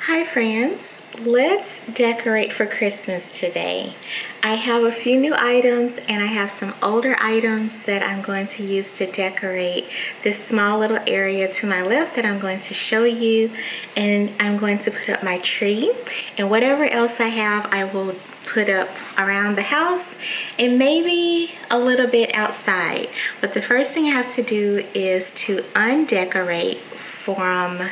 Hi friends, let's decorate for Christmas today. I have a few new items and I have some older items that I'm going to use to decorate this small little area to my left that I'm going to show you, and I'm going to put up my tree, and whatever else I have I will put up around the house and maybe a little bit outside. But the first thing I have to do is to undecorate from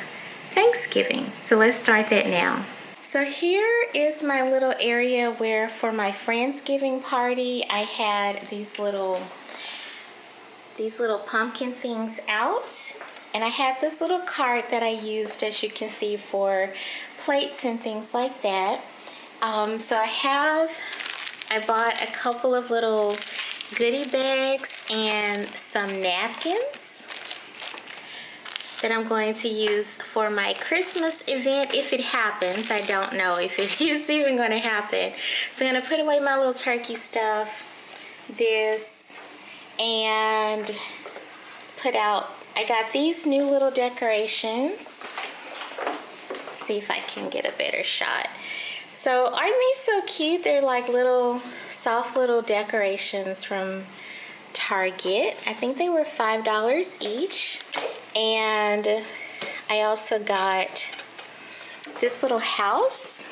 Thanksgiving. So let's start that now. So here is my little area where for my Friendsgiving party I had these little pumpkin things out, and I had this little cart that I used, as you can see, for plates and things like that. So I bought a couple of little goodie bags and some napkins that I'm going to use for my Christmas event if it happens. I don't know if it is even going to happen. So I'm going to put away my little turkey stuff, this, and put out, I got these new little decorations. See if I can get a better shot. So aren't these so cute? They're like little, soft little decorations from Target. I think they were $5 each. And I also got this little house.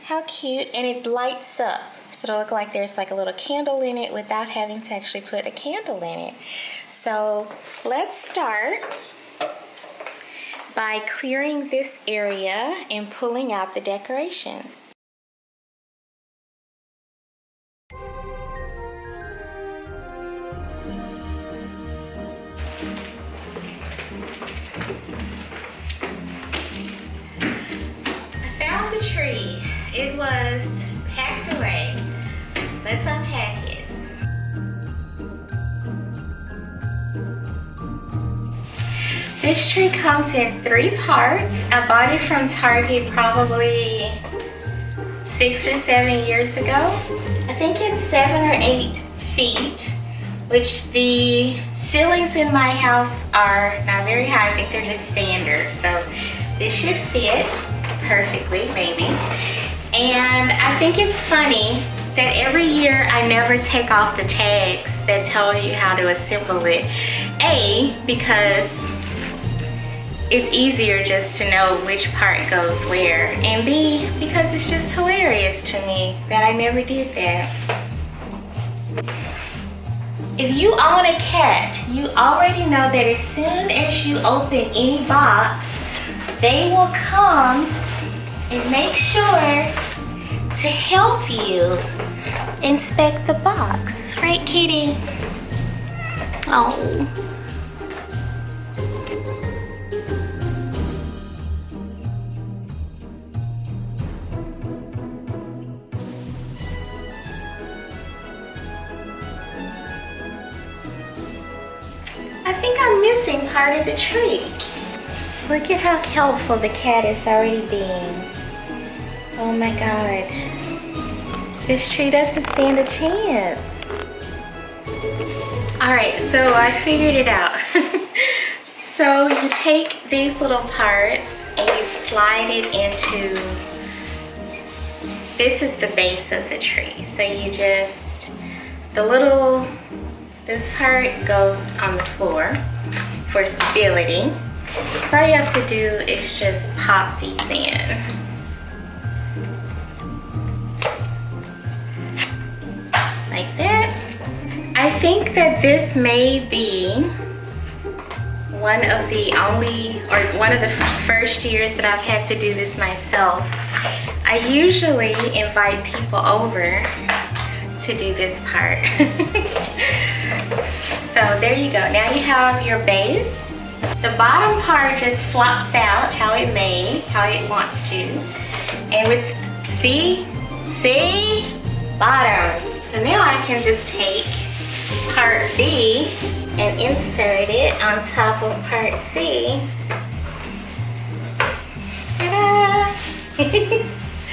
How cute. And it lights up, so it'll look like there's like a little candle in it without having to actually put a candle in it. So let's start by clearing this area and pulling out the decorations. Tree. It was packed away. Let's unpack it. This tree comes in 3 parts. I bought it from Target probably 6 or 7 years ago. I think it's 7 or 8 feet, which the ceilings in my house are not very high. I think they're just standard, so this should fit perfectly, maybe. And I think it's funny that every year I never take off the tags that tell you how to assemble it. A, because it's easier just to know which part goes where, and B, because it's just hilarious to me that I never did that. If you own a cat, you already know that as soon as you open any box, they will come and make sure to help you inspect the box. Right, kitty? Oh. I think I'm missing part of the tree. Look at how helpful the cat is already being. Oh my God. This tree doesn't stand a chance. Alright, so I figured it out. So you take these little parts and you slide it into, this is the base of the tree. So you just, this part goes on the floor for stability. So all you have to do is just pop these in. Like that. I think that this may be one of the first years that I've had to do this myself. I usually invite people over to do this part. So there you go. Now you have your base. The bottom part just flops out how it wants to. And with, see, bottom. So now I can just take part B and insert it on top of part C. Ta-da!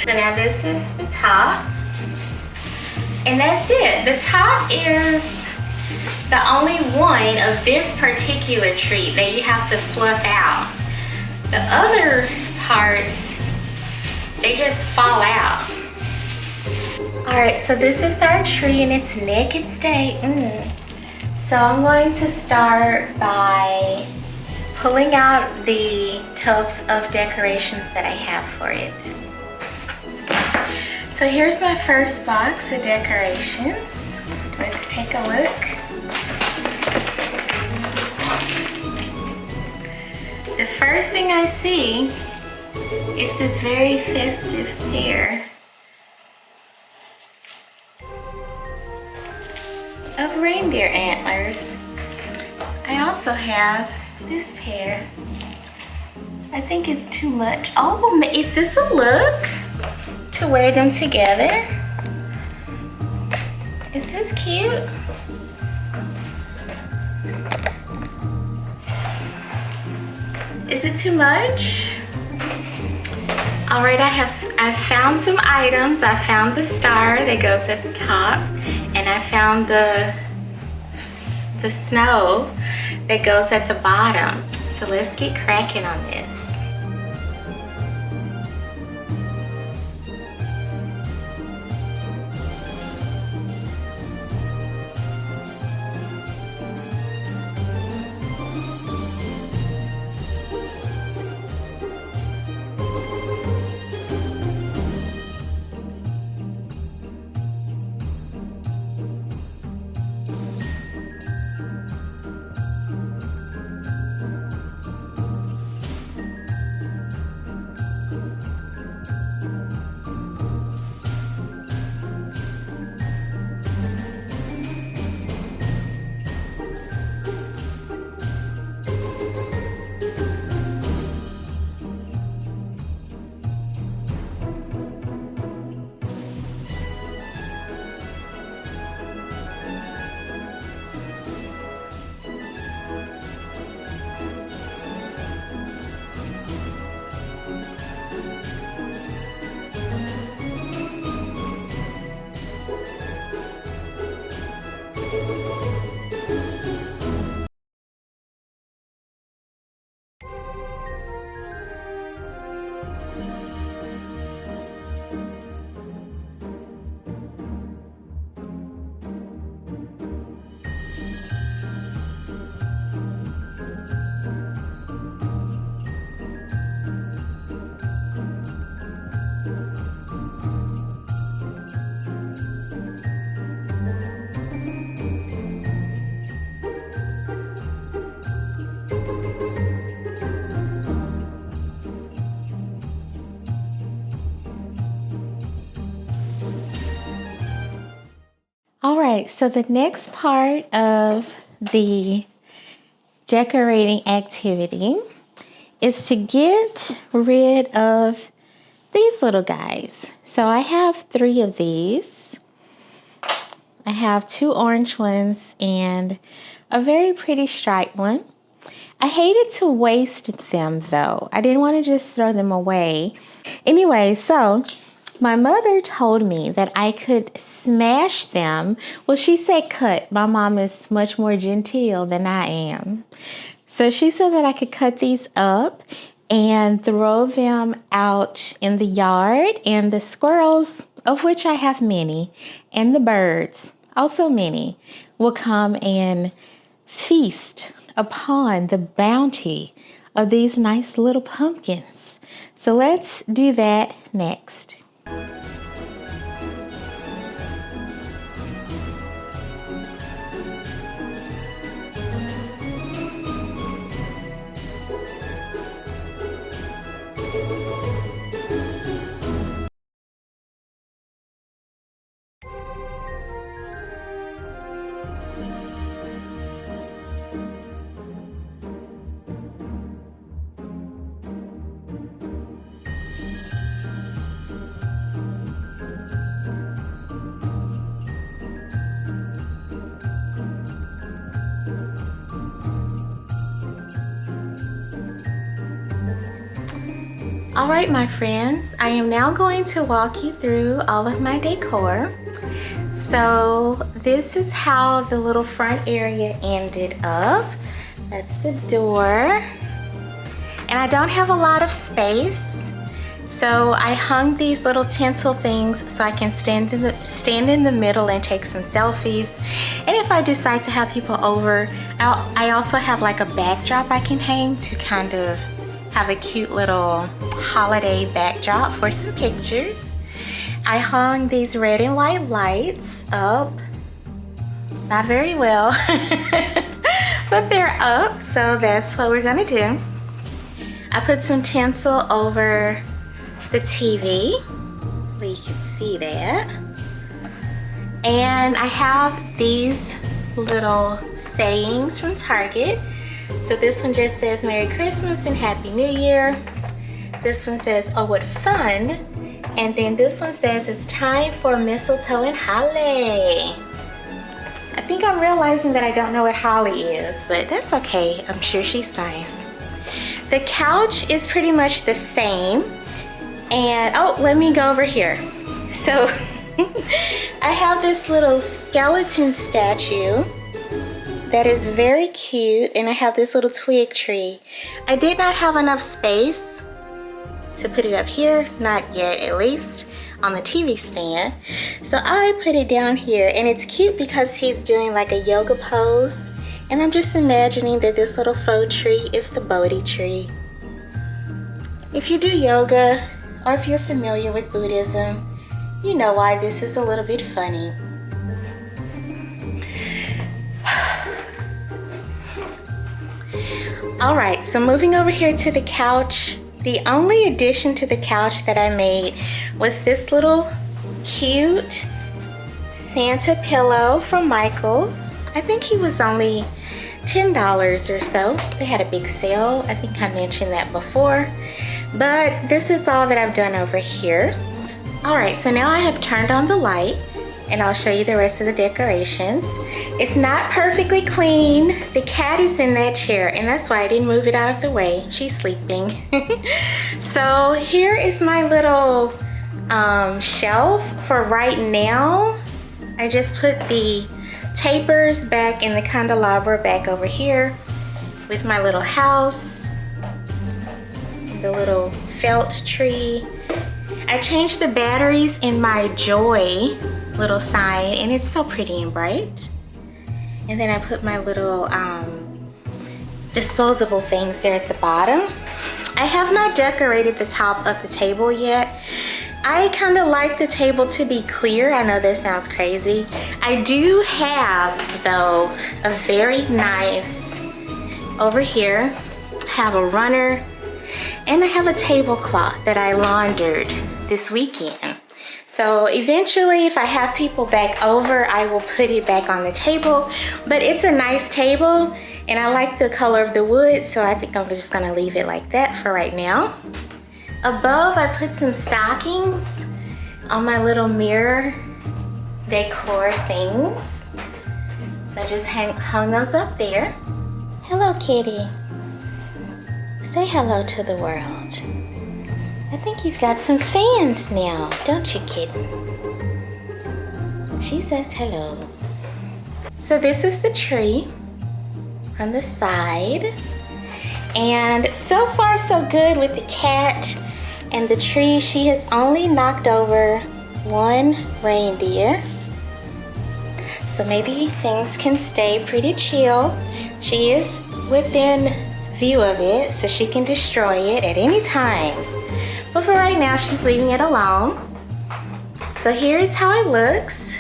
So now this is the top. And that's it. The top is the only one of this particular tree that you have to fluff out. The other parts, they just fall out. All right, so this is our tree and it's naked state. So I'm going to start by pulling out the tubs of decorations that I have for it. So here's my first box of decorations. Let's take a look. The first thing I see is this very festive pair of reindeer antlers. I also have this pair. I think it's too much. Oh, is this a look to wear them together? Is this cute? Is it too much? All right, I found some items. I found the star that goes at the top, and I found the snow that goes at the bottom. So let's get cracking on this. All right, so the next part of the decorating activity is to get rid of these little guys. So I have 3 of these. I have 2 orange ones and a very pretty striped one. I hated to waste them though. I didn't want to just throw them away. Anyway, so my mother told me that I could smash them. Well, she said cut. My mom is much more genteel than I am. So she said that I could cut these up and throw them out in the yard, and the squirrels, of which I have many, and the birds, also many, will come and feast upon the bounty of these nice little pumpkins. So let's do that next. All right, my friends, I am now going to walk you through all of my decor. So this is how the little front area ended up. That's the door. and I don't have a lot of space. So I hung these little tinsel things so I can stand in the middle and take some selfies. And if I decide to have people over, I also have like a backdrop I can hang to kind of have a cute little holiday backdrop for some pictures. I hung these red and white lights up. Not very well, but they're up, so that's what we're gonna do. I put some tinsel over the TV. Hopefully you can see that. And I have these little sayings from Target. So this one just says Merry Christmas and Happy New Year. This one says, oh, what fun. And then this one says, it's time for mistletoe and holly. I think I'm realizing that I don't know what holly is, but that's okay. I'm sure she's nice. The couch is pretty much the same. And, oh, let me go over here. So, I have this little skeleton statue that is very cute, and I have this little twig tree. I did not have enough space to put it up here, not yet at least, on the TV stand. So I put it down here, and it's cute because he's doing like a yoga pose, and I'm just imagining that this little faux tree is the Bodhi tree. If you do yoga, or if you're familiar with Buddhism, you know why this is a little bit funny. All right, so moving over here to the couch, the only addition to the couch that I made was this little cute Santa pillow from Michael's. I think he was only $10 or so. They had a big sale. I think I mentioned that before. But this is all that I've done over here. All right, so now I have turned on the light, and I'll show you the rest of the decorations. It's not perfectly clean. The cat is in that chair, and that's why I didn't move it out of the way. She's sleeping. So here is my little shelf for right now. I just put the tapers back in the candelabra back over here with my little house, the little felt tree. I changed the batteries in my Joy little sign, and it's so pretty and bright. And then I put my little disposable things there at the bottom. I have not decorated the top of the table yet. I kind of like the table to be clear. I know that sounds crazy. I do have, though, a very nice, over here, I have a runner, and I have a tablecloth that I laundered this weekend. So eventually, if I have people back over, I will put it back on the table. But it's a nice table, and I like the color of the wood, so I think I'm just gonna leave it like that for right now. Above, I put some stockings on my little mirror decor things. So I just hung those up there. Hello, kitty. Say hello to the world. I think you've got some fans now, don't you, kitten? She says hello. So this is the tree from the side. And so far so good with the cat and the tree. She has only knocked over one reindeer. So maybe things can stay pretty chill. She is within view of it, so she can destroy it at any time. But for right now, she's leaving it alone. So here's how it looks.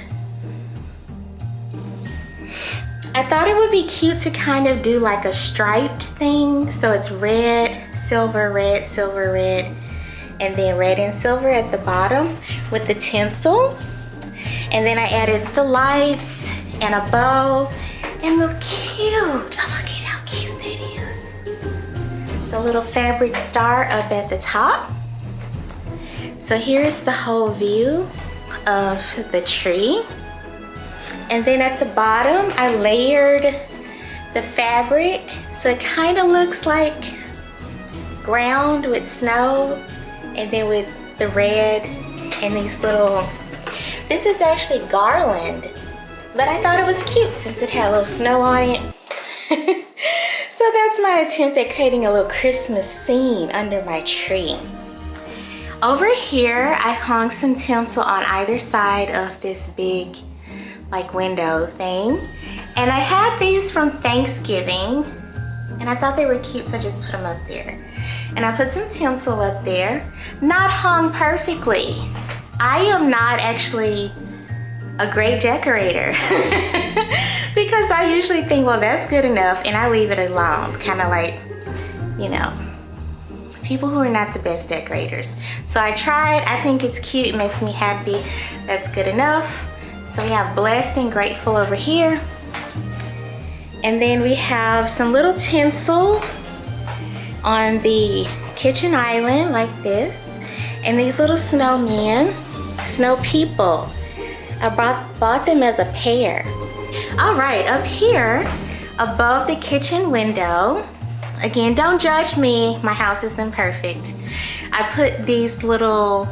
I thought it would be cute to kind of do like a striped thing. So it's red, silver, and then red and silver at the bottom with the tinsel. And then I added the lights and a bow and the cute, oh, look at how cute that is. The little fabric star up at the top. So here's the whole view of the tree. And then at the bottom, I layered the fabric. So it kind of looks like ground with snow, and then with the red and these little, this is actually garland, but I thought it was cute since it had a little snow on it. So that's my attempt at creating a little Christmas scene under my tree. Over here, I hung some tinsel on either side of this big like window thing. And I had these from Thanksgiving and I thought they were cute, so I just put them up there. And I put some tinsel up there, not hung perfectly. I am not actually a great decorator because I usually think, well, that's good enough, and I leave it alone, kind of like, you know, people who are not the best decorators. So I tried, I think it's cute, it makes me happy, that's good enough. So we have blessed and grateful over here. And then we have some little tinsel on the kitchen island like this. And these little snowmen, snow people. I bought them as a pair. All right, up here above the kitchen window, again, don't judge me, my house isn't perfect. I put these little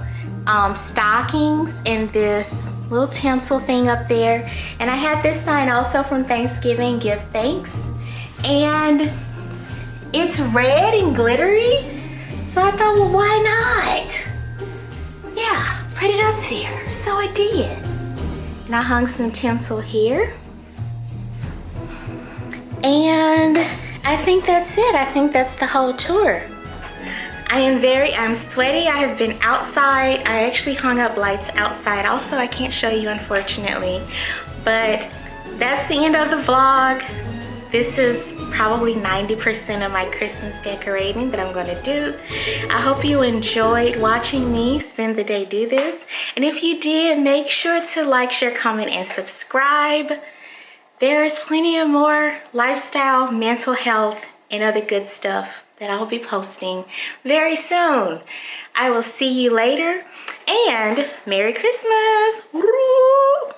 stockings in this little tinsel thing up there. And I had this sign also from Thanksgiving, give thanks. And it's red and glittery. So I thought, well, why not? Yeah, put it up there. So I did. And I hung some tinsel here. And I think that's it. I think that's the whole tour. I'm sweaty. I have been outside. I actually hung up lights outside. Also, I can't show you, unfortunately, but that's the end of the vlog. This is probably 90% of my Christmas decorating that I'm gonna do. I hope you enjoyed watching me spend the day do this. And if you did, make sure to like, share, comment, and subscribe. There's plenty of more lifestyle, mental health, and other good stuff that I'll be posting very soon. I will see you later, and Merry Christmas! Woo!